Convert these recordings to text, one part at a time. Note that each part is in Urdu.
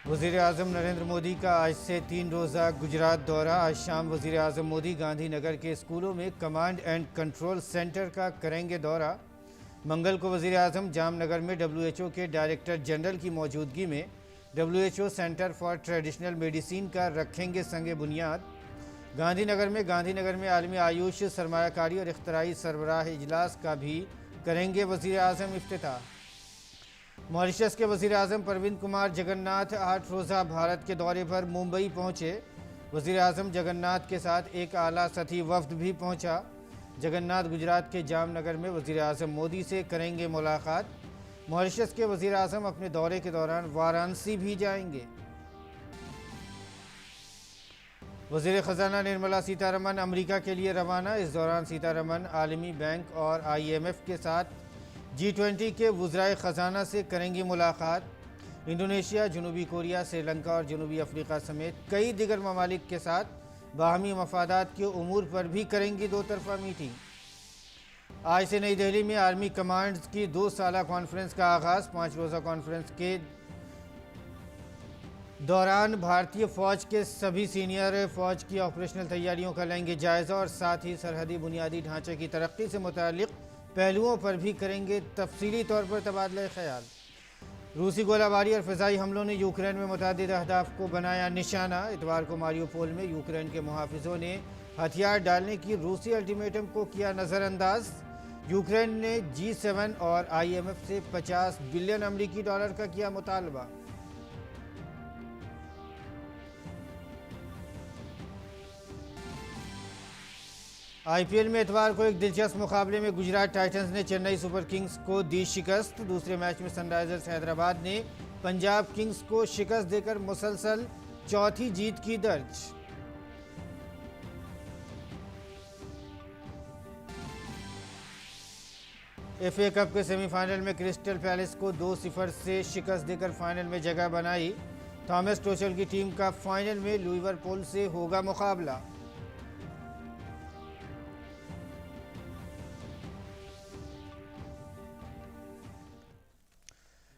وزیر اعظم نریندر مودی کا آج سے 3 روزہ گجرات دورہ۔ آج شام وزیر اعظم مودی گاندھی نگر کے اسکولوں میں کمانڈ اینڈ کنٹرول سینٹر کا کریں گے دورہ۔ منگل کو وزیر اعظم جام نگر میں WHO کے ڈائریکٹر جنرل کی موجودگی میں WHO centre for traditional medicine کا رکھیں گے سنگ بنیاد۔ گاندھی نگر میں عالمی آیوش سرمایہ کاری اور اختراعی سربراہ اجلاس کا بھی کریں گے وزیر اعظم افتتاح۔ ماریشس کے وزیر اعظم پروند کمار جگن ناتھ 8 روزہ بھارت کے دورے پر ممبئی پہنچے۔ وزیر اعظم جگن ناتھ کے ساتھ ایک اعلیٰ سطحی وفد بھی پہنچا۔ جگن ناتھ گجرات کے جام نگر میں وزیر اعظم مودی سے کریں گے ملاقات۔ ماریشس کے وزیر اعظم اپنے دورے کے دوران وارانسی بھی جائیں گے۔ وزیر خزانہ نرملا سیتا رمن امریکہ کے لیے روانہ۔ اس دوران سیتا رمن عالمی بینک اور IMF کے ساتھ G20 کے وزرائے خزانہ سے کریں گی ملاقات۔ انڈونیشیا، جنوبی کوریا، سری لنکا اور جنوبی افریقہ سمیت کئی دیگر ممالک کے ساتھ باہمی مفادات کے امور پر بھی کریں گی دو طرفہ میٹنگ۔ آج سے نئی دہلی میں آرمی کمانڈز کی 2 سالہ کانفرنس کا آغاز۔ 5 روزہ کانفرنس کے دوران بھارتی فوج کے سبھی سینئر فوج کی آپریشنل تیاریوں کا لیں گے جائزہ اور ساتھ ہی سرحدی بنیادی ڈھانچے کی ترقی سے متعلق پہلوؤں پر بھی کریں گے تفصیلی طور پر تبادلہ خیال۔ روسی گولہ باری اور فضائی حملوں نے یوکرین میں متعدد اہداف کو بنایا نشانہ۔ اتوار کو ماریوپول میں یوکرین کے محافظوں نے ہتھیار ڈالنے کی روسی الٹیمیٹم کو کیا نظر انداز۔ یوکرین نے G7 اور IMF سے $50 بلین امریکی ڈالر کا کیا مطالبہ۔ IPL میں اتوار کو ایک دلچسپ مقابلے میں گجرات ٹائٹنز نے چنئی سپر کنگز کو دی شکست۔ دوسرے میچ میں سن رائزرز حیدرآباد نے پنجاب کنگز کو شکست دے کر مسلسل چوتھی جیت کی درج۔ FA کپ کے سیمی فائنل میں کرسٹل پیلس کو 2-0 سے شکست دے کر فائنل میں جگہ بنائی۔ تھامس ٹوچل کی ٹیم کا فائنل میں لیورپول سے ہوگا مقابلہ۔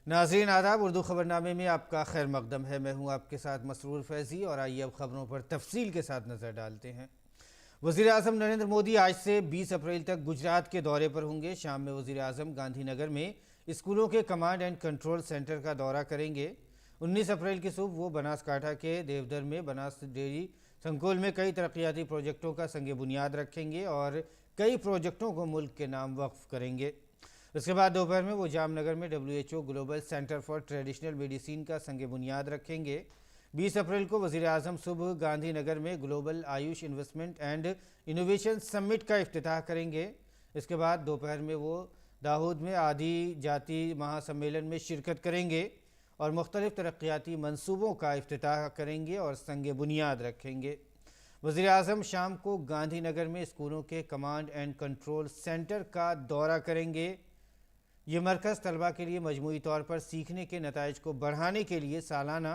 ناظرین آداب، اردو خبرنامے میں آپ کا خیر مقدم ہے۔ میں ہوں آپ کے ساتھ مسرور فیضی، اور آئیے اب خبروں پر تفصیل کے ساتھ نظر ڈالتے ہیں۔ وزیر اعظم نریندر مودی آج سے 20 اپریل تک گجرات کے دورے پر ہوں گے۔ شام میں وزیر اعظم گاندھی نگر میں اسکولوں کے کمانڈ اینڈ کنٹرول سینٹر کا دورہ کریں گے۔ 19 اپریل کی صبح وہ بناسکانٹھا کے دیودر میں بناس ڈیری سنکول میں کئی ترقیاتی پروجیکٹوں کا سنگ بنیاد رکھیں گے اور کئی پروجیکٹوں کو ملک کے نام وقف کریں گے۔ اس کے بعد دوپہر میں وہ جام نگر میں WHO global centre for traditional medicine کا سنگ بنیاد رکھیں گے۔ 20 اپریل کو وزیر اعظم صبح گاندھی نگر میں global AYUSH investment and innovation summit کا افتتاح کریں گے۔ اس کے بعد دوپہر میں وہ داہود میں آدی جاتی مہا سمیلن میں شرکت کریں گے اور مختلف ترقیاتی منصوبوں کا افتتاح کریں گے اور سنگ بنیاد رکھیں گے۔ وزیر اعظم شام کو گاندھی نگر میں اسکولوں کے کمانڈ اینڈ کنٹرول سینٹر کا دورہ کریں گے۔ یہ مرکز طلباء کے لیے مجموعی طور پر سیکھنے کے نتائج کو بڑھانے کے لیے سالانہ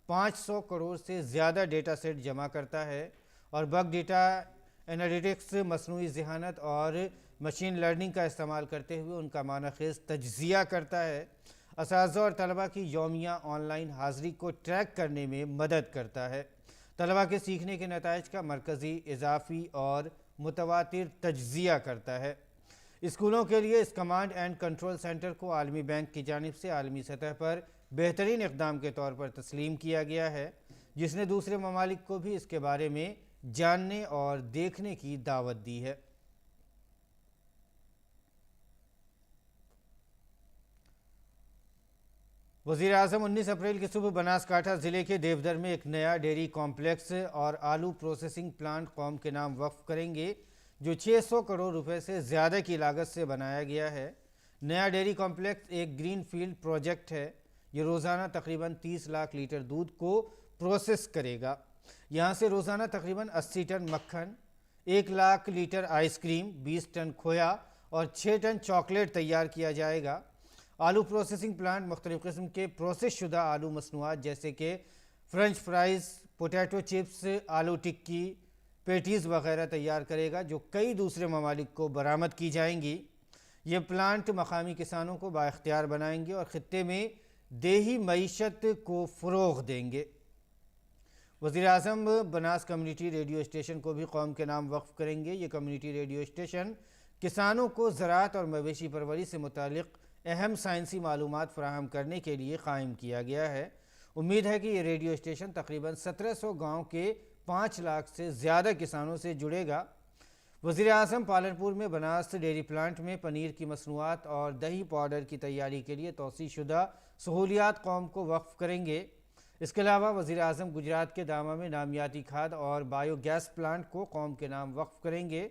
500 کروڑ سے زیادہ ڈیٹا سیٹ جمع کرتا ہے اور بگ ڈیٹا انالیٹکس، مصنوعی ذہانت اور مشین لرننگ کا استعمال کرتے ہوئے ان کا معنی خیز تجزیہ کرتا ہے۔ اساتذہ اور طلباء کی یومیہ آن لائن حاضری کو ٹریک کرنے میں مدد کرتا ہے۔ طلباء کے سیکھنے کے نتائج کا مرکزی، اضافی اور متواتر تجزیہ کرتا ہے۔ اسکولوں کے لیے اس کمانڈ اینڈ کنٹرول سینٹر کو عالمی بینک کی جانب سے عالمی سطح پر بہترین اقدام کے طور پر تسلیم کیا گیا ہے، جس نے دوسرے ممالک کو بھی اس کے بارے میں جاننے اور دیکھنے کی دعوت دی ہے۔ وزیر اعظم 19 اپریل کی صبح بناسکانٹھا ضلع کے دیودر میں ایک نیا ڈیری کمپلیکس اور آلو پروسیسنگ پلانٹ قوم کے نام وقف کریں گے، جو 600 کروڑ روپے سے زیادہ کی لاگت سے بنایا گیا ہے۔ نیا ڈیری کمپلیکس ایک گرین فیلڈ پروجیکٹ ہے۔ یہ روزانہ تقریباً 30 لاکھ لیٹر دودھ کو پروسیس کرے گا۔ یہاں سے روزانہ تقریباً 80 ٹن مکھن، 1 lakh litre ice cream, 20 ton کھویا اور 6 ٹن چاکلیٹ تیار کیا جائے گا۔ آلو پروسیسنگ پلانٹ مختلف قسم کے پروسیس شدہ آلو مصنوعات جیسے کہ French fries, potato chips, aloo tikki, patties وغیرہ تیار کرے گا، جو کئی دوسرے ممالک کو برآمد کی جائیں گی۔ یہ پلانٹ مقامی کسانوں کو بااختیار بنائیں گے اور خطے میں دیہی معیشت کو فروغ دیں گے۔ وزیر اعظم بناس کمیونٹی ریڈیو اسٹیشن کو بھی قوم کے نام وقف کریں گے۔ یہ کمیونٹی ریڈیو اسٹیشن کسانوں کو زراعت اور مویشی پروری سے متعلق اہم سائنسی معلومات فراہم کرنے کے لیے قائم کیا گیا ہے۔ امید ہے کہ یہ ریڈیو اسٹیشن تقریباً 1700 گاؤں کے 5 لاکھ سے زیادہ کسانوں سے جڑے گا۔ وزیر اعظم پالنپور میں بناس ڈیری پلانٹ میں پنیر کی مصنوعات اور دہی پاؤڈر کی تیاری کے لیے توسیع شدہ سہولیات قوم کو وقف کریں گے۔ اس کے علاوہ وزیر اعظم گجرات کے داما میں نامیاتی کھاد اور بایو گیس پلانٹ کو قوم کے نام وقف کریں گے۔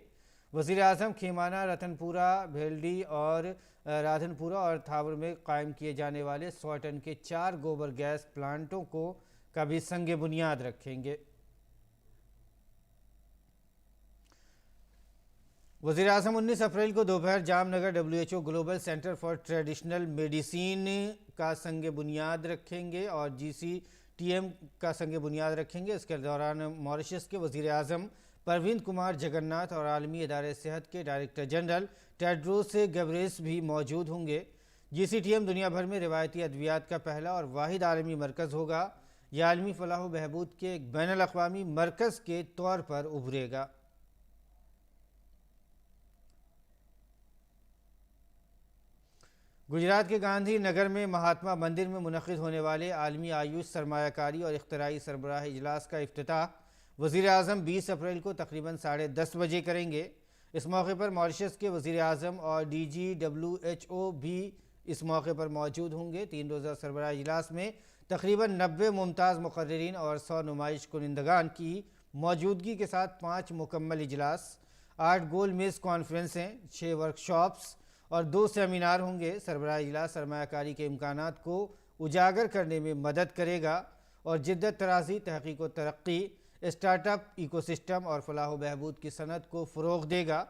وزیر اعظم کھیمانہ، رتن پورہ، بھیلڈی اور رادھن پورہ اور تھاور میں قائم کیے جانے والے 100 ٹن کے 4 گوبر گیس پلانٹوں کا بھی سنگ بنیاد رکھیں گے۔ وزیر اعظم 19 اپریل کو دوپہر Jamnagar WHO global centre for traditional medicine کا سنگ بنیاد رکھیں گے اور GCTM کا سنگ بنیاد رکھیں گے۔ اس کے دوران ماریشس کے وزیر اعظم پروین کمار جگناتھ اور عالمی ادارہ صحت کے ڈائریکٹر جنرل ٹیڈروس گیبریسس بھی موجود ہوں گے۔ GCTM دنیا بھر میں روایتی ادویات کا پہلا اور واحد عالمی مرکز ہوگا۔ یہ عالمی فلاح و بہبود کے ایک بین الاقوامی مرکز کے طور پر ابھرے گا۔ گجرات کے گاندھی نگر میں مہاتما مندر میں منعقد ہونے والے عالمی آیوش سرمایہ کاری اور اختراعی سربراہ اجلاس کا افتتاح وزیر اعظم 20 اپریل کو تقریباً 10:30 بجے کریں گے۔ اس موقع پر ماریشس کے وزیر اعظم اور DG WHO بھی اس موقع پر موجود ہوں گے۔ 3 روزہ سربراہ اجلاس میں تقریباً 90 ممتاز مقررین اور 100 نمائش کنندگان کی موجودگی کے ساتھ 5 مکمل اجلاس، 8 گول میز کانفرنسیں، 6 ورکشاپس اور 2 سیمینار ہوں گے۔ سربراہ اجلاس سرمایہ کاری کے امکانات کو اجاگر کرنے میں مدد کرے گا اور جدت طرازی، تحقیق و ترقی، اسٹارٹ اپ ایکو سسٹم اور فلاح و بہبود کی صنعت کو فروغ دے گا۔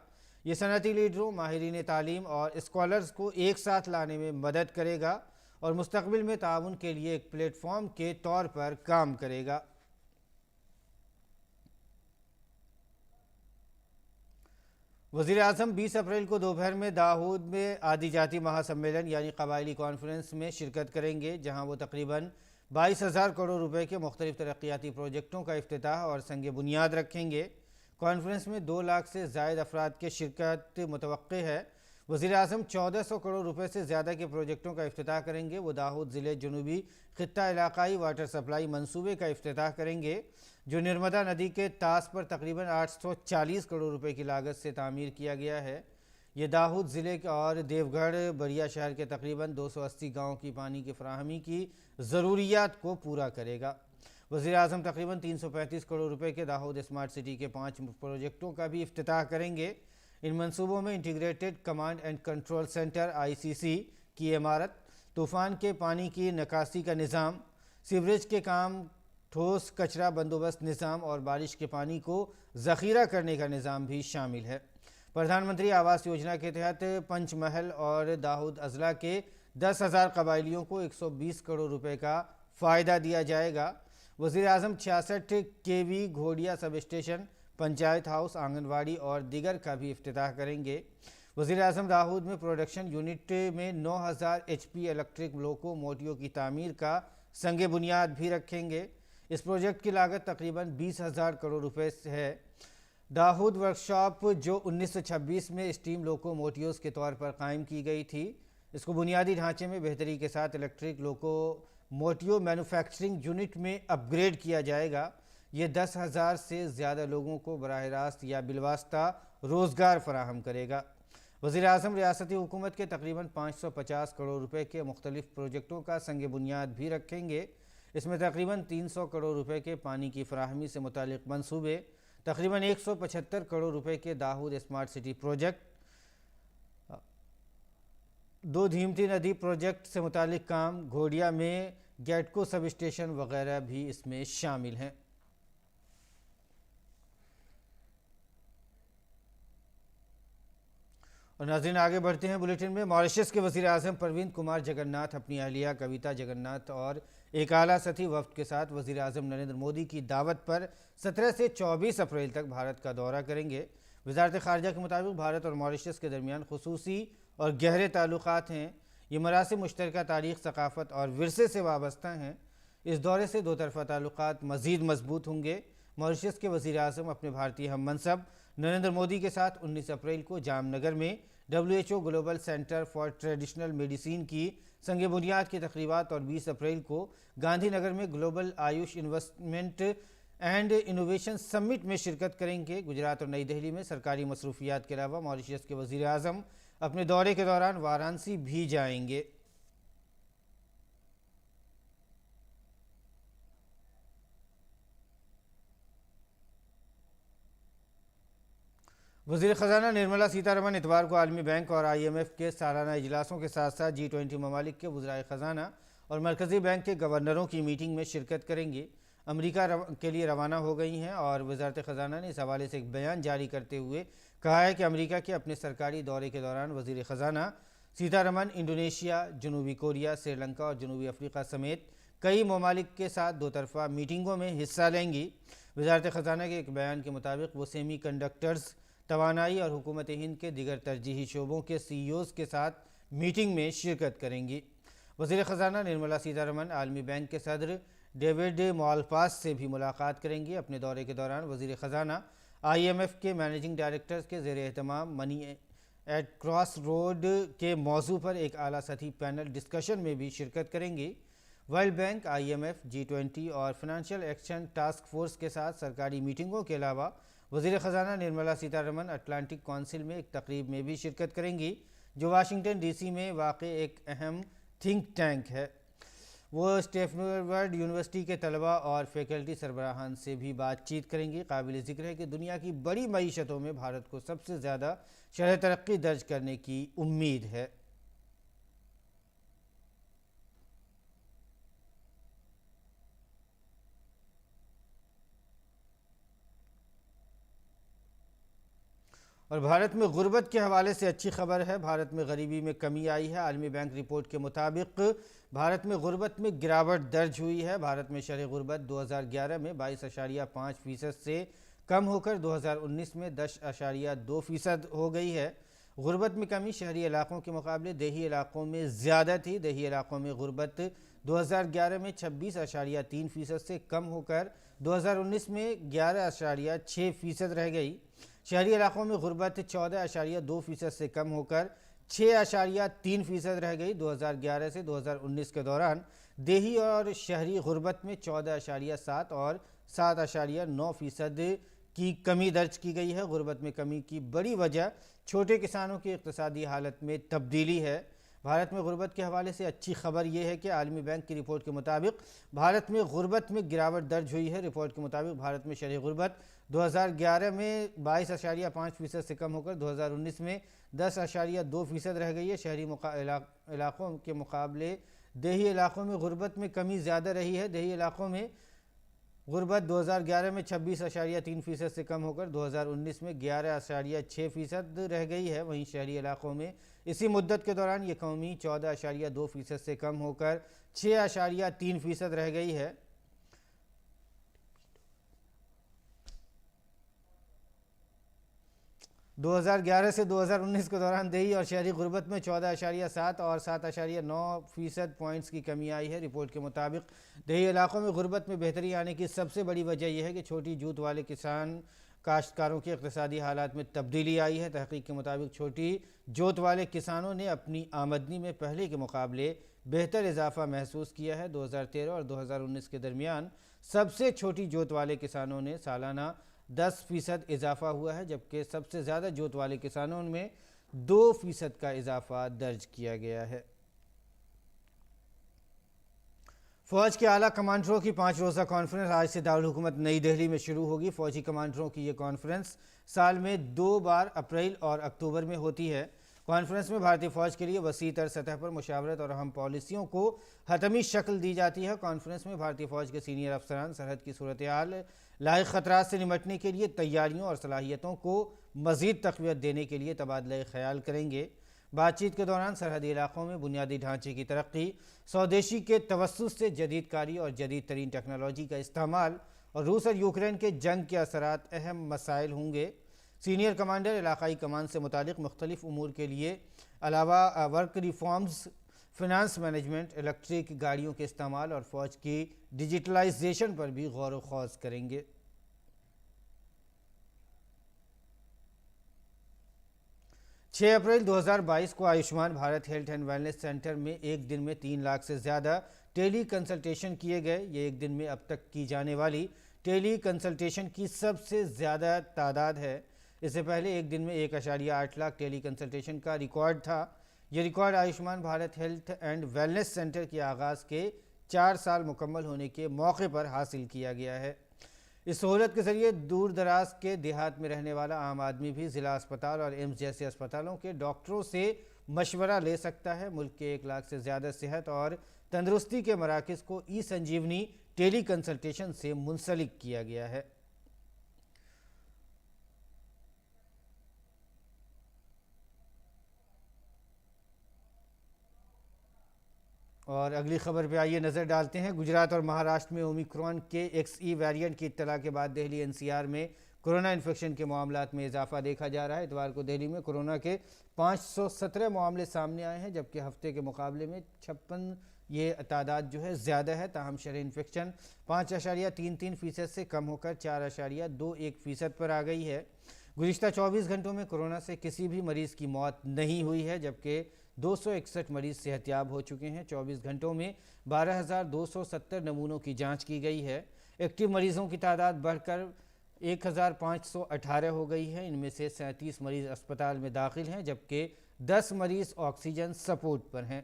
یہ صنعتی لیڈروں، ماہرین تعلیم اور اسکالرز کو ایک ساتھ لانے میں مدد کرے گا اور مستقبل میں تعاون کے لیے ایک پلیٹ فارم کے طور پر کام کرے گا۔ وزیر اعظم 20 اپریل کو دوپہر میں داہود میں آدی جاتی مہا سمیلن یعنی قبائلی کانفرنس میں شرکت کریں گے، جہاں وہ تقریباً 22,000 کروڑ روپے کے مختلف ترقیاتی پروجیکٹوں کا افتتاح اور سنگ بنیاد رکھیں گے۔ کانفرنس میں 2 لاکھ سے زائد افراد کی شرکت متوقع ہے۔ وزیر اعظم 1400 کروڑ روپے سے زیادہ کے پروجیکٹوں کا افتتاح کریں گے۔ وہ داہود ضلع جنوبی خطہ علاقائی واٹر سپلائی منصوبے کا افتتاح کریں گے، جو نرمدا ندی کے طاس پر تقریباً 840 کروڑ روپے کی لاگت سے تعمیر کیا گیا ہے۔ یہ داہود ضلع اور دیوگڑھ بریا شہر کے تقریباً 280 گاؤں کی پانی کی فراہمی کی ضروریات کو پورا کرے گا۔ وزیر اعظم تقریباً 335 کروڑ روپے کے داہود اسمارٹ سٹی کے 5 پروجیکٹوں کا بھی افتتاح کریں گے۔ ان منصوبوں میں integrated command and control centre ICC کی عمارت، طوفان کے پانی کی نکاسی کا نظام، سیوریج کے کام، ٹھوس کچرا بندوبست نظام اور بارش کے پانی کو ذخیرہ کرنے کا نظام بھی شامل ہے۔ پردھان منتری آواس یوجنا کے تحت پنچ محل اور داہود اضلاع کے 10,000 قبائلیوں کو 120 کروڑ روپے کا فائدہ دیا جائے گا۔ وزیر اعظم 66 kV گھوڑیا سب اسٹیشن، پنچایت ہاؤس، آنگن واڑی اور دیگر کا بھی افتتاح کریں گے۔ وزیر اعظم داہود میں پروڈکشن یونٹ میں 9000 HP الیکٹرک لوکو موٹیو کی تعمیر کا سنگ بنیاد بھی رکھیں گے۔ اس پروجیکٹ کی لاگت تقریباً 20,000 کروڑ روپے ہے۔ داہود ورکشاپ جو 1926 میں اسٹیم لوکو موٹیوز کے طور پر قائم کی گئی تھی، اس کو بنیادی ڈھانچے میں بہتری کے ساتھ الیکٹرک لوکو موٹیو مینوفیکچرنگ یونٹ میں اپ گریڈ کیا جائے گا۔ یہ 10,000 سے زیادہ لوگوں کو براہ راست یا بالواسطہ روزگار فراہم کرے گا۔ وزیر اعظم ریاستی حکومت کے تقریباً 550 کروڑ روپے کے مختلف پروجیکٹوں کا سنگ بنیاد بھی رکھیں گے۔ اس میں تقریباً 300 کروڑ روپے کے پانی کی فراہمی سے متعلق منصوبے، تقریباً 175 کروڑ روپے کے داہود اسمارٹ سٹی پروجیکٹ، 2 دھیمتی ندی پروجیکٹ سے متعلق کام، گھوڑیا میں گیٹکو سب اسٹیشن وغیرہ بھی اس میں شامل ہیں۔ اور ناظرین آگے بڑھتے ہیں بلیٹن میں۔ ماریشس کے وزیر اعظم پروین کمار جگناتھ اپنی اہلیہ کویتا جگناتھ اور ایک اعلیٰ سطحی وفد کے ساتھ وزیر اعظم نریندر مودی کی دعوت پر 17 سے 24 اپریل تک بھارت کا دورہ کریں گے۔ وزارت خارجہ کے مطابق بھارت اور ماریشس کے درمیان خصوصی اور گہرے تعلقات ہیں۔ یہ مراسم مشترکہ تاریخ، ثقافت اور ورثے سے وابستہ ہیں۔ اس دورے سے دو طرفہ تعلقات مزید مضبوط ہوں گے۔ ماریشس کے وزیر اعظم اپنے بھارتی ہم منصب نریندر مودی کے ساتھ 19 اپریل کو جام نگر میں WHO global centre for traditional medicine کی سنگ بنیاد کی تقریبات اور 20 اپریل کو گاندھی نگر میں global AYUSH investment and innovation summit میں شرکت کریں گے۔ گجرات اور نئی دہلی میں سرکاری مصروفیات کے علاوہ ماریشس کے وزیر اعظم اپنے دورے کے دوران وارانسی بھی جائیں گے۔ وزیر خزانہ نرملا سیتا رمن اتوار کو عالمی بینک اور IMF کے سالانہ اجلاسوں کے ساتھ ساتھ G20 ممالک کے وزرائے خزانہ اور مرکزی بینک کے گورنروں کی میٹنگ میں شرکت کریں گے۔ امریکہ کے لیے روانہ ہو گئی ہیں اور وزارت خزانہ نے اس حوالے سے ایک بیان جاری کرتے ہوئے کہا ہے کہ امریکہ کے اپنے سرکاری دورے کے دوران وزیر خزانہ سیتا رمن انڈونیشیا، جنوبی کوریا، سری لنکا اور جنوبی افریقہ سمیت کئی ممالک کے ساتھ دو طرفہ میٹنگوں میں حصہ لیں گی۔ وزارت خزانہ کے ایک بیان کے مطابق وہ سیمی کنڈکٹرز، توانائی اور حکومت ہند کے دیگر ترجیحی شعبوں کے CEOs کے ساتھ میٹنگ میں شرکت کریں گی۔ وزیر خزانہ نرملا سیتا رمن عالمی بینک کے صدر ڈیوڈ مالپاس سے بھی ملاقات کریں گی۔ اپنے دورے کے دوران وزیر خزانہ IMF کے مینیجنگ ڈائریکٹرز کے زیر اہتمام منی ایٹ کراس روڈ کے موضوع پر ایک اعلیٰ سطحی پینل ڈسکشن میں بھی شرکت کریں گی۔ ورلڈ بینک، IMF، G20 اور فنانشل ایکشن ٹاسک فورس کے ساتھ سرکاری میٹنگوں کے علاوہ وزیر خزانہ نرملا سیتا رمن اٹلانٹک کونسل میں ایک تقریب میں بھی شرکت کریں گی جو واشنگٹن DC میں واقع ایک اہم تھنک ٹینک ہے۔ وہ اسٹینفورڈ یونیورسٹی کے طلباء اور فیکلٹی سربراہان سے بھی بات چیت کریں گی۔ قابل ذکر ہے کہ دنیا کی بڑی معیشتوں میں بھارت کو سب سے زیادہ شرح ترقی درج کرنے کی امید ہے۔ اور بھارت میں غربت کے حوالے سے اچھی خبر ہے۔ بھارت میں غریبی میں کمی آئی ہے۔ عالمی بینک رپورٹ کے مطابق بھارت میں غربت میں گراوٹ درج ہوئی ہے۔ بھارت میں شرح غربت 2011 میں 22.5% سے کم ہو کر 2019 میں 10.2% ہو گئی ہے۔ غربت میں کمی شہری علاقوں کے مقابلے دیہی علاقوں میں زیادہ تھی۔ دیہی علاقوں میں غربت 2011 میں 26.3% سے کم ہو کر 2019 میں 11.6% رہ گئی۔ شہری علاقوں میں غربت 14.2% سے کم ہو کر 6.3% رہ گئی۔ 2011 سے 2019 کے دوران دیہی اور شہری غربت میں 14.7 اور 7.9% کی کمی درج کی گئی ہے۔ غربت میں کمی کی بڑی وجہ چھوٹے کسانوں کی اقتصادی حالت میں تبدیلی ہے۔ بھارت میں غربت کے حوالے سے اچھی خبر یہ ہے کہ عالمی بینک کی رپورٹ کے مطابق بھارت میں غربت میں گراوٹ درج ہوئی ہے۔ رپورٹ کے مطابق بھارت میں شرح غربت 2011 میں 22.5% سے کم ہو کر 2019 میں 10.2% رہ گئی ہے۔ شہری علاقوں کے مقابلے دیہی علاقوں میں غربت میں کمی زیادہ رہی ہے۔ دیہی علاقوں میں غربت 2011 میں 26.3% سے کم ہو کر 2019 میں 11.6% رہ گئی ہے۔ وہیں شہری علاقوں میں اسی مدت کے دوران یہ کمی 14.2% سے کم ہو کر 6.3% رہ گئی ہے۔ 2011 سے 2019 کے دوران دیہی اور شہری غربت میں 14.7 اور 7.9% پوائنٹس کی کمی آئی ہے۔ رپورٹ کے مطابق دیہی علاقوں میں غربت میں بہتری آنے کی سب سے بڑی وجہ یہ ہے کہ چھوٹی جوت والے کاشتکاروں کے اقتصادی حالات میں تبدیلی آئی ہے۔ تحقیق کے مطابق چھوٹی جوت والے کسانوں نے اپنی آمدنی میں پہلے کے مقابلے بہتر اضافہ محسوس کیا ہے۔ 2013 اور 2019 کے درمیان سب سے چھوٹی جوت والے کسانوں نے سالانہ 10% اضافہ ہوا ہے، جبکہ سب سے زیادہ جوت والے کسانوں میں 2% کا اضافہ درج کیا گیا ہے۔ فوج کے اعلیٰ کمانڈروں کی 5 روزہ کانفرنس آج سے دارالحکومت نئی دہلی میں شروع ہوگی۔ فوجی کمانڈروں کی یہ کانفرنس سال میں 2 بار اپریل اور اکتوبر میں ہوتی ہے۔ کانفرنس میں بھارتی فوج کے لیے وسیع تر سطح پر مشاورت اور اہم پالیسیوں کو حتمی شکل دی جاتی ہے۔ کانفرنس میں بھارتی فوج کے سینئر افسران سرحد کی صورتحال، لاحق خطرات سے نمٹنے کے لیے تیاریوں اور صلاحیتوں کو مزید تقویت دینے کے لیے تبادلہ خیال کریں گے۔ بات چیت کے دوران سرحدی علاقوں میں بنیادی ڈھانچے کی ترقی، سودیشی کے توسط سے جدید کاری اور جدید ترین ٹیکنالوجی کا استعمال اور روس اور یوکرین کے جنگ کے اثرات اہم مسائل ہوں گے۔ سینئر کمانڈر علاقائی کمان سے متعلق مختلف امور کے لیے علاوہ work reforms, finance management, electric گاڑیوں کے استعمال اور فوج کی ڈیجیٹلائزیشن پر بھی غور و خوض کریں گے۔ 6 اپریل 2022 کو Ayushman Bharat health and wellness centre میں ایک دن میں 3 لاکھ سے زیادہ ٹیلی کنسلٹیشن کیے گئے۔ یہ ایک دن میں اب تک کی جانے والی ٹیلی کنسلٹیشن کی سب سے زیادہ تعداد ہے۔ اس سے پہلے ایک دن میں 1.8 لاکھ ٹیلی کنسلٹیشن کا ریکارڈ تھا۔ یہ record Ayushman Bharat health and wellness centre کے آغاز کے 4 سال مکمل ہونے کے موقع پر حاصل کیا گیا ہے۔ اس سہولت کے ذریعے دور دراز کے دیہات میں رہنے والا عام آدمی بھی ضلع اسپتال اور ایمس جیسے اسپتالوں کے ڈاکٹروں سے مشورہ لے سکتا ہے۔ ملک کے 1 لاکھ سے زیادہ صحت اور تندرستی کے مراکز کو ای سنجیونی ٹیلی کنسلٹیشن سے منسلک کیا گیا ہے۔ اور اگلی خبر پہ آئیے نظر ڈالتے ہیں۔ گجرات اور مہاراشٹر میں اومیکرون کے XE ویریئنٹ کی اطلاع کے بعد دہلی NCR میں کورونا انفیکشن کے معاملات میں اضافہ دیکھا جا رہا ہے۔ اتوار کو دہلی میں کورونا کے 517 معاملے سامنے آئے ہیں، جبکہ ہفتے کے مقابلے میں 56 یہ تعداد جو ہے زیادہ ہے۔ تاہم شرح انفیکشن 5.33% سے کم ہو کر 4.21% پر آ گئی ہے۔ گزشتہ 24 گھنٹوں میں کورونا سے کسی بھی مریض کی موت نہیں ہوئی ہے، جبکہ 261 مریض صحت یاب ہو چکے ہیں۔ 24 گھنٹوں میں 12,270 نمونوں کی جانچ کی گئی ہے۔ ایکٹیو مریضوں کی تعداد بڑھ کر 1,518 ہو گئی ہے۔ ان میں سے 37 مریض اسپتال میں داخل ہیں، جبکہ 10 مریض آکسیجن سپورٹ پر ہیں۔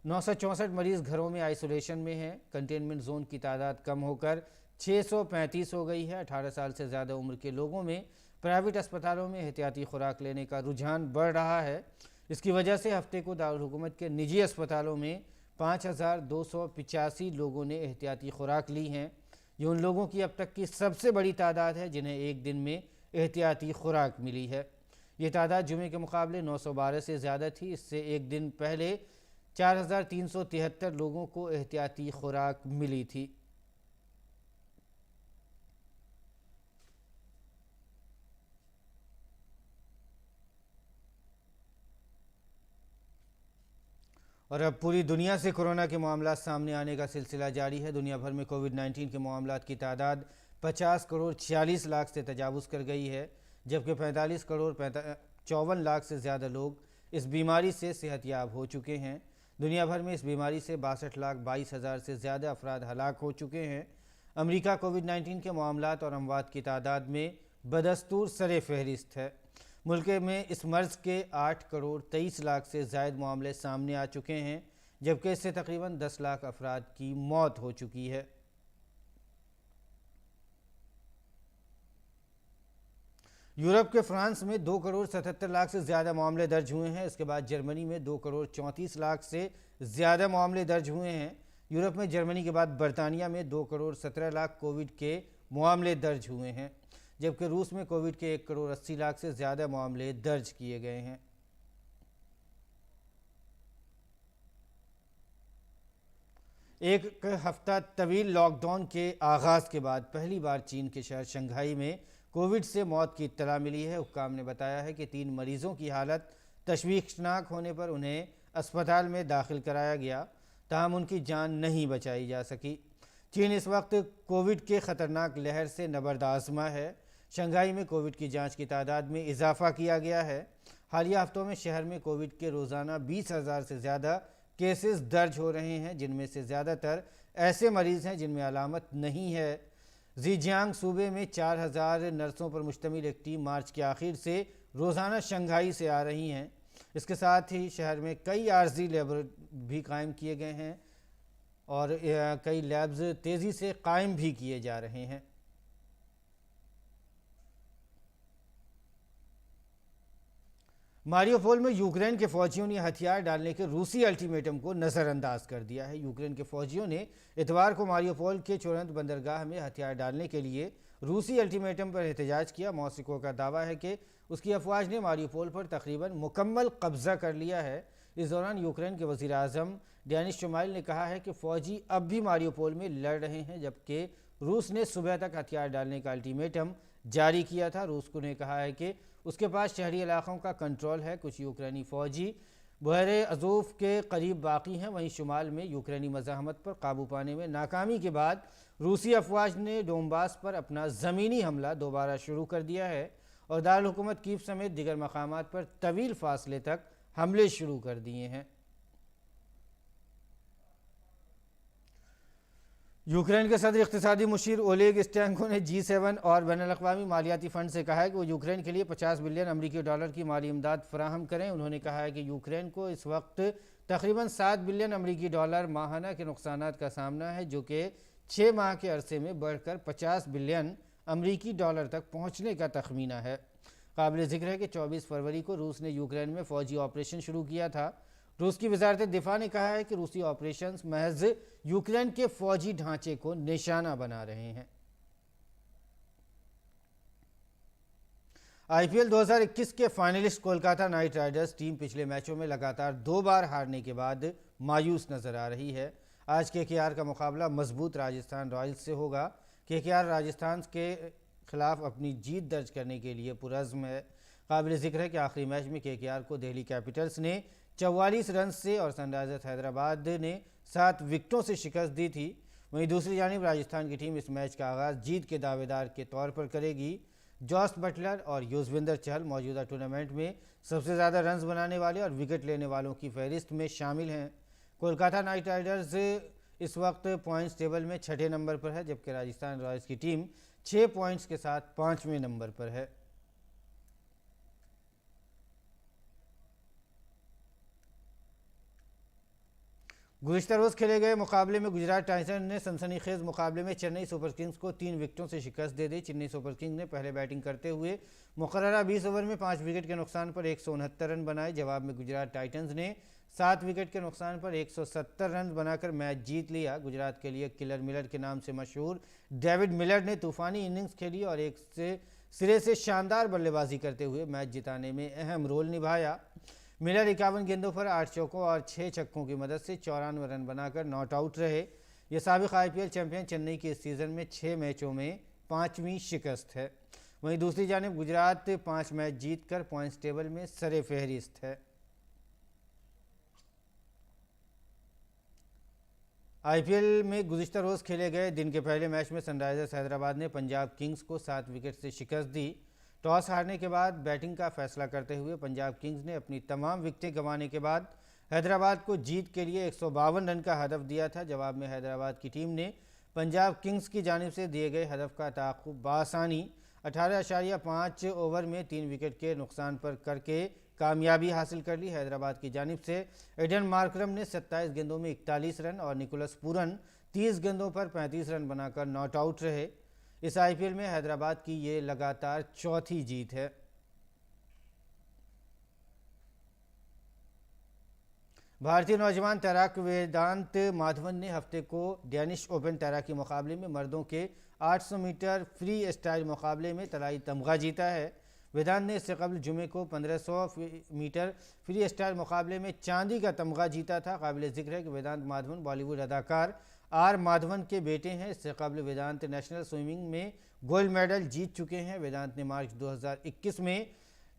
964 مریض گھروں میں آئسولیشن میں ہیں۔ کنٹینمنٹ زون کی تعداد کم ہو کر 635 ہو گئی ہے۔ 18 سال سے زیادہ عمر کے لوگوں میں پرائیویٹ اسپتالوں میں احتیاطی خوراک لینے کا رجحان بڑھ رہا ہے۔ اس کی وجہ سے ہفتے کو دارالحکومت کے نجی اسپتالوں میں 5,285 لوگوں نے احتیاطی خوراک لی ہیں۔ یہ ان لوگوں کی اب تک کی سب سے بڑی تعداد ہے جنہیں ایک دن میں احتیاطی خوراک ملی ہے۔ یہ تعداد جمعے کے مقابلے 912 سے زیادہ تھی۔ اس سے ایک دن پہلے 4,373 لوگوں کو احتیاطی خوراک ملی تھی۔ اور اب پوری دنیا سے کورونا کے معاملات سامنے آنے کا سلسلہ جاری ہے۔ دنیا بھر میں کووڈ-19 کے معاملات کی تعداد 50 کروڑ 46 لاکھ سے تجاوز کر گئی ہے، جبکہ 45 کروڑ 54 لاکھ سے زیادہ لوگ اس بیماری سے صحت یاب ہو چکے ہیں۔ دنیا بھر میں اس بیماری سے 62 لاکھ 22 ہزار سے زیادہ افراد ہلاک ہو چکے ہیں۔ امریکہ کووڈ-19 کے معاملات اور اموات کی تعداد میں بدستور سر فہرست ہے۔ ملک میں اس مرض کے 8 کروڑ 23 لاکھ سے زائد معاملے سامنے آ چکے ہیں، جبکہ اس سے تقریباً 10 لاکھ افراد کی موت ہو چکی ہے۔ یورپ کے فرانس میں 2 کروڑ 77 لاکھ سے زیادہ معاملے درج ہوئے ہیں۔ اس کے بعد جرمنی میں 2 کروڑ 34 لاکھ سے زیادہ معاملے درج ہوئے ہیں۔ یورپ میں جرمنی کے بعد برطانیہ میں 2 کروڑ 17 لاکھ کووڈ کے معاملے درج ہوئے ہیں، جبکہ روس میں کووڈ کے 1 کروڑ 80 لاکھ سے زیادہ معاملے درج کیے گئے ہیں۔ ایک ہفتہ طویل لاک ڈاؤن کے آغاز کے بعد پہلی بار چین کے شہر شنگھائی میں کووڈ سے موت کی اطلاع ملی ہے۔ حکام نے بتایا ہے کہ 3 مریضوں کی حالت تشویشناک ہونے پر انہیں اسپتال میں داخل کرایا گیا، تاہم ان کی جان نہیں بچائی جا سکی۔ چین اس وقت کووڈ کے خطرناک لہر سے نبرد آزما ہے۔ شنگھائی میں کووڈ کی جانچ کی تعداد میں اضافہ کیا گیا ہے۔ حالیہ ہفتوں میں شہر میں کووڈ کے روزانہ 20,000 سے زیادہ کیسز درج ہو رہے ہیں، جن میں سے زیادہ تر ایسے مریض ہیں جن میں علامت نہیں ہے۔ زیجیانگ صوبے میں 4,000 نرسوں پر مشتمل ایک ٹیم مارچ کے آخر سے روزانہ شنگھائی سے آ رہی ہیں۔ اس کے ساتھ ہی شہر میں کئی عارضی لیب بھی قائم کیے گئے ہیں اور کئی لیبز تیزی سے قائم بھی کیے جا رہے ہیں۔ ماریوپول میں یوکرین کے فوجیوں نے ہتھیار ڈالنے کے روسی الٹیمیٹم کو نظر انداز کر دیا ہے۔ یوکرین کے فوجیوں نے اتوار کو ماریوپول کے چورنت بندرگاہ میں ہتھیار ڈالنے کے لیے روسی الٹیمیٹم پر احتجاج کیا۔ موسکو کا دعویٰ ہے کہ اس کی افواج نے ماریوپول پر تقریباً مکمل قبضہ کر لیا ہے۔ اس دوران یوکرین کے وزیر اعظم ڈینس شمائل نے کہا ہے کہ فوجی اب بھی ماریوپول میں لڑ رہے ہیں، جبکہ روس نے صبح تک ہتھیار ڈالنے کا الٹیمیٹم جاری کیا تھا۔ روس کو نے کہا ہے کہ اس کے پاس شہری علاقوں کا کنٹرول ہے۔ کچھ یوکرینی فوجی بحیرہ ازوف کے قریب واقع ہیں۔ وہیں شمال میں یوکرینی مزاحمت پر قابو پانے میں ناکامی کے بعد روسی افواج نے ڈونباس پر اپنا زمینی حملہ دوبارہ شروع کر دیا ہے اور دارالحکومت کیف سمیت دیگر مقامات پر طویل فاصلے تک حملے شروع کر دیے ہیں۔ یوکرین کے صدر اقتصادی مشیر اولیگ اسٹینکو نے G7 اور بین الاقوامی مالیاتی فنڈ سے کہا ہے کہ وہ یوکرین کے لیے 50 بلین امریکی ڈالر کی مالی امداد فراہم کریں۔ انہوں نے کہا ہے کہ یوکرین کو اس وقت تقریباً 7 بلین امریکی ڈالر ماہانہ کے نقصانات کا سامنا ہے، جو کہ 6 ماہ کے عرصے میں بڑھ کر 50 بلین امریکی ڈالر تک پہنچنے کا تخمینہ ہے۔ قابل ذکر ہے کہ 24 فروری کو روس نے یوکرین میں فوجی آپریشن شروع کیا تھا۔ روس کی وزارت دفاع نے کہا ہے کہ روسی آپریشنز محض یوکرین کے فوجی ڈھانچے کو نشانہ بنا رہے ہیں۔ IPL 2021 کے finalist Kolkata night riders team پچھلے میچوں میں لگاتار 2 بار ہارنے کے بعد مایوس نظر آ رہی ہے۔ آج KKR کا مقابلہ مضبوط راجستھان رائلز سے ہوگا۔ KKR راجستھان کے خلاف اپنی جیت درج کرنے کے لیے پرعزم ہے۔ قابل ذکر ہے کہ آخری میچ میں KKR کو دہلی کیپٹلز نے 44 رنز سے اور سن رائزرز حیدرآباد نے 7 وکٹوں سے شکست دی تھی۔ وہیں دوسری جانب راجستھان کی ٹیم اس میچ کا آغاز جیت کے دعوے دار کے طور پر کرے گی۔ جوس بٹلر اور یوزویندر چہل موجودہ ٹورنامنٹ میں سب سے زیادہ رنز بنانے والے اور وکٹ لینے والوں کی فہرست میں شامل ہیں۔ کولکاتہ نائٹ رائڈرز اس وقت پوائنٹس ٹیبل میں 6 نمبر پر ہے، جبکہ راجستھان رائلز کی ٹیم 6 پوائنٹس کے ساتھ 5ویں نمبر پر ہے۔ گزشتہ روز کھیلے گئے مقابلے میں گجرات ٹائٹنز نے سنسنی خیز مقابلے میں چنئی سپر کنگز کو 3 وکٹوں سے شکست دے دی۔ چنئی سپر کنگز نے پہلے بیٹنگ کرتے ہوئے مقررہ 20 اوور میں 5 وکٹ کے نقصان پر 169 رن بنائے۔ جواب میں گجرات ٹائٹنز نے 7 وکٹ کے نقصان پر 170 رن بنا کر میچ جیت لیا۔ گجرات کے لیے کلر ملر کے نام سے مشہور ڈیوڈ ملر نے طوفانی اننگز کھیلی اور ایک سرے سے شاندار بلے بازی کرتے ہوئے میچ جتانے میں اہم رول نبھایا۔ ملر 51 گیندوں پر 8 چوکوں اور 6 چھکوں کی مدد سے 94 رن بنا کر ناٹ آؤٹ رہے۔ یہ سابق IPL چیمپئن چنئی کی اس سیزن میں 6 میچوں میں 5ویں شکست ہے۔ وہیں دوسری جانب گجرات 5 میچ جیت کر پوائنٹس ٹیبل میں سر فہرست ہے۔ IPL میں گزشتہ روز کھیلے گئے دن کے پہلے میچ میں سن رائزرز حیدرآباد نے پنجاب کنگز کو 7 وکٹ سے شکست دی۔ ٹاس ہارنے کے بعد بیٹنگ کا فیصلہ کرتے ہوئے پنجاب کنگز نے اپنی تمام وکٹیں گنوانے کے بعد حیدرآباد کو جیت کے لیے 152 رن کا ہدف دیا تھا۔ جواب میں حیدرآباد کی ٹیم نے پنجاب کنگز کی جانب سے دیے گئے ہدف کا تعاقب بآسانی 18.5 اوور میں 3 وکٹ کے نقصان پر کر کے کامیابی حاصل کر لی۔ حیدرآباد کی جانب سے ایڈن مارکرم نے 27 گیندوں میں 41 رن اور نکولس پورن 30 گیندوں پر 35 رن بنا کر ناٹ آؤٹ رہے۔ اس IPL میں حیدرآباد کی یہ لگاتار 4تھی جیت ہے۔ بھارتی نوجوان تیراک ویدانت مادھون نے ہفتے کو ڈینش اوپن تیراکی مقابلے میں مردوں کے 800 میٹر فری اسٹائل مقابلے میں طلائی تمغہ جیتا ہے۔ ویدانت نے اس سے قبل جمعے کو 1500 میٹر فری اسٹائل مقابلے میں چاندی کا تمغہ جیتا تھا۔ قابل ذکر ہے کہ ویدانت مادھون بالی ووڈ اداکار آر مادھون کے بیٹے ہیں۔ اس سے قبل ویدانت نیشنل سوئمنگ میں گولڈ میڈل جیت چکے ہیں۔ ویدانت نے مارچ 2021 میں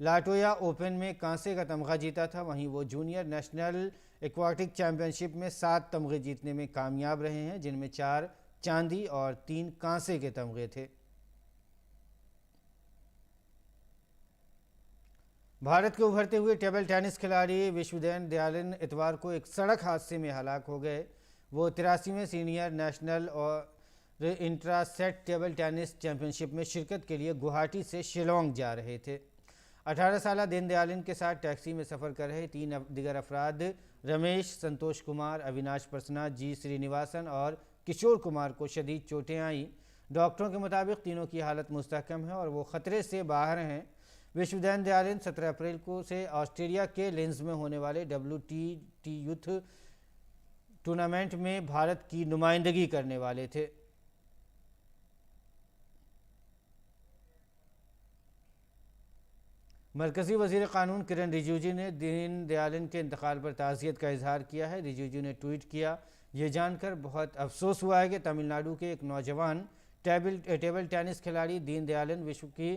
لاٹویا اوپن میں کانسے کا تمغہ جیتا تھا۔ وہیں وہ جونیئر نیشنل ایکواٹک چیمپئن شپ میں 7 تمغے جیتنے میں کامیاب رہے ہیں، جن میں 4 چاندی اور 3 کانسے کے تمغے تھے۔ بھارت کے ابھرتے ہوئے ٹیبل ٹینس کھلاڑی وشودین دیالن اتوار کو ایک سڑک حادثے میں ہلاک ہو گئے۔ وہ 83ویں سینئر نیشنل اور inter state table tennis championship میں شرکت کے لیے گوہاٹی سے شیلانگ جا رہے تھے۔ 18 سالہ دین دیالن کے ساتھ ٹیکسی میں سفر کر رہے 3 دیگر افراد رمیش، سنتوش کمار، اویناش پرسنا، جی سری نواسن اور کشور کمار کو شدید چوٹیں آئیں۔ ڈاکٹروں کے مطابق تینوں کی حالت مستحکم ہے اور وہ خطرے سے باہر ہیں۔ وشودین دیالن 17 اپریل کو سے آسٹریلیا کے لینز میں ہونے والے WTT یوتھ ٹورنامنٹ میں بھارت کی نمائندگی کرنے والے تھے۔ مرکزی وزیر قانون کرن رجیجو نے دین دیالن کے انتقال پر تعزیت کا اظہار کیا ہے۔ رجیجو نے ٹویٹ کیا، یہ جان کر بہت افسوس ہوا ہے کہ تمل ناڈو کے ایک نوجوان ٹیبل ٹینس کھلاڑی دین دیالن وشو کی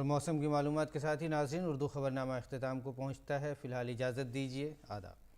اور موسم کی معلومات کے ساتھ ہی ناظرین اردو خبرنامہ اختتام کو پہنچتا ہے. فی الحال اجازت دیجیے. آداب.